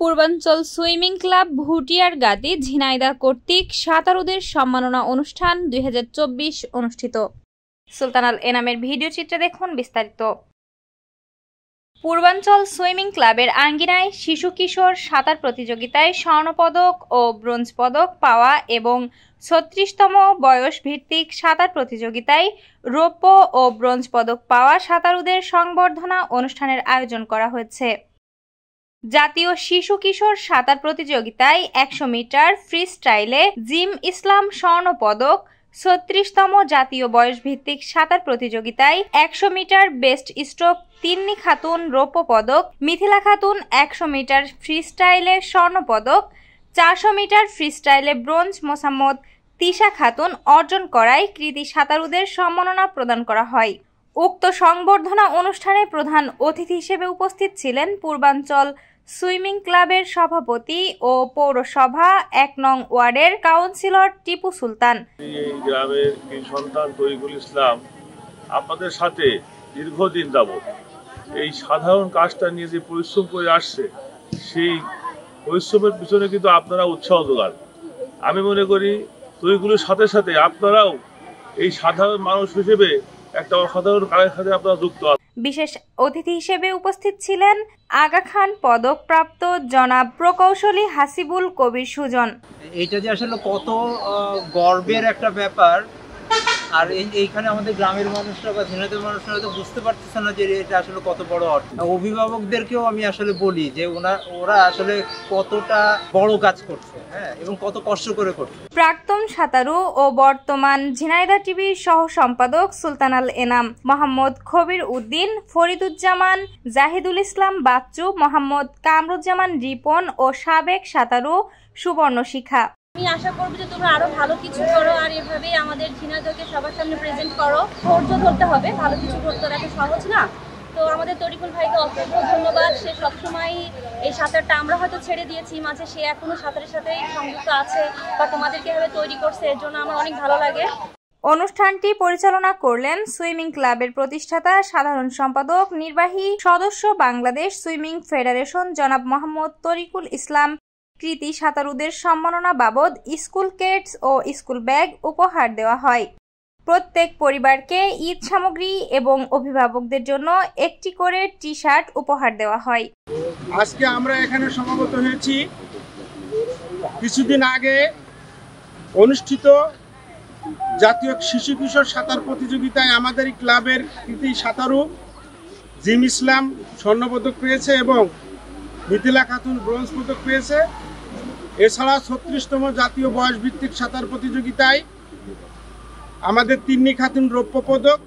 পূর্বাঞ্চল swimming club Bhutiyargati Jhenaidah কর্তৃক সাঁতারুদের সম্মাননা অনুষ্ঠান 2024 অনুষ্ঠিত। সুলতানাল এনামের ভিডিও চিত্রে দেখুন বিস্তারিত। পূর্বাঞ্চল সুইমিং ক্লাবের আঙ্গিনায় শিশু কিশোর সাঁতার প্রতিযোগিতায় স্বর্ণপদক ও ব্রোঞ্জ পদক পাওয়া এবং 36তম বয়স ভিত্তিক সাঁতার প্রতিযোগিতায় রৌপ্য ও ব্রোঞ্জ পদক পাওয়া সাঁতারুদের সংবর্ধনা অনুষ্ঠানের আয়োজন করা হয়েছে। জাতীয় শিশু কিশোর সাঁতার প্রতিযোগিতায় 100 মিটার ফ্রি স্টাইলে জিম ইসলাম স্বর্ণ পদক, 36তম জাতীয় বয়স ভিত্তিক সাঁতার প্রতিযোগিতায় 100 meter breast stroke Tinni Khatun রৌপ্য পদক, মিথিলা খাতুন 100 মিটার ফ্রি স্টাইলে স্বর্ণ পদক, 400 মিটার ফ্রি স্টাইলে ব্রোঞ্জ মোসাম্মদ তিশা খাতুন অর্জন করায় কৃতী সাঁতারুদের সম্মাননা প্রদান করা হয়। উক্ত সংবর্ধনা অনুষ্ঠানে প্রধান অতিথি হিসেবে উপস্থিত ছিলেন পূর্বাঞ্চল সুইমিং ক্লাবের সভাপতি ও পৌরসভা 1 নং ওয়ার্ডের কাউন্সিলর টিপু সুলতান। এই গ্রামের সন্তান তরিকুল ইসলাম আপনাদের সাথে দীর্ঘদিন যাবত এই সাধারণ কাজটা নিয়ে যে পরিশ্রম করে আসছে, সেই পরিশ্রমের পিছনে কিন্তু আপনারা উৎসাহ যোগান। আমি মনে করি তরিকুলের সাথে সাথে আপনারাও এই সাধারণ মানুষ হিসেবে একটা অসাধারণ কাজের সাথে আপনারা যুক্ত আছেন। বিশেষ অতিথি হিসেবে উপস্থিত ছিলেন আগা খান পদকপ্রাপ্ত জনাব প্রকৌশলী হাসিবুল কবির সুজন। এটা যে আসলে কত গর্বের একটা ব্যাপার, আর এইখানে আমাদের গ্রামের মানুষরা বা ঝিনাইদহের মানুষরা হয়তো বুঝতে পারতেছে না যে এটা আসলে কত বড় অর্থ। অভিভাবকদেরকেও আমি আসলে বলি যে ওরা আসলে কতটা বড় কাজ করছে, হ্যাঁ, এবং কত কষ্ট করে করছে। প্রাক্তন সাঁতারু ও বর্তমান ঝিনাইদহ টিভির সহ সম্পাদক সুলতানাল এনাম, মোহাম্মদ খবির উদ্দিন, ফরিদুজ্জামান, জাহিদুল ইসলাম বাচ্চু, মোহাম্মদ কামরুজ্জামান রিপন ও সাবেক সাঁতারু সুবর্ণ শিখা। আমি আশা করব যে তোমরা আরো ভালো কিছু করো, আর এভাবেই আমাদের ঝিনাইদহকে সবার সামনে প্রেজেন্ট করো। ধৈর্য ধরতে হবে, ভালো কিছু করতে এত সহজ না। তো আমাদের তরিকুল ভাইকে অসংখ্য ধন্যবাদ। সে সবসময় এই সাঁতারটা আমরা হয়তো ছেড়ে দিয়েছি মাঝে, সে এখনো সাঁতারের সাথেই সংযুক্ত আছে বা তোমাদেরকে এভাবে তৈরি করছে, এর জন্য আমার অনেক ভালো লাগে। অনুষ্ঠানটি পরিচালনা করলেন সুইমিং ক্লাবের প্রতিষ্ঠাতা সাধারণ সম্পাদক নির্বাহী সদস্য বাংলাদেশ সুইমিং ফেডারেশন জনাব মোহাম্মদ তরিকুল ইসলাম। কৃতী সাঁতারুদের সম্মাননা বাবদ স্কুল কিটস ও স্কুল ব্যাগ উপহার দেওয়া হয়। প্রত্যেক পরিবারকে ঈদ সামগ্রী এবং অভিভাবকদের জন্য একটি করে টি শার্ট উপহার দেওয়া হয়। আজকে আমরা এখানে সমবেত হয়েছি কিছুদিন আগে অনুষ্ঠিত জাতীয় শিশু কিশোর সাঁতার প্রতিযোগিতায় আমাদের ক্লাবের কৃতী সাঁতারু জিম ইসলাম স্বর্ণপদক পেয়েছে এবং মিথিলা খাতুন ব্রোঞ্জ পদক পেয়েছে। এছাড়া 36তম জাতীয় বয়স ভিত্তিক সাঁতার প্রতিযোগিতায় আমাদের তিন্নি খাতুন রৌপ্য পদক,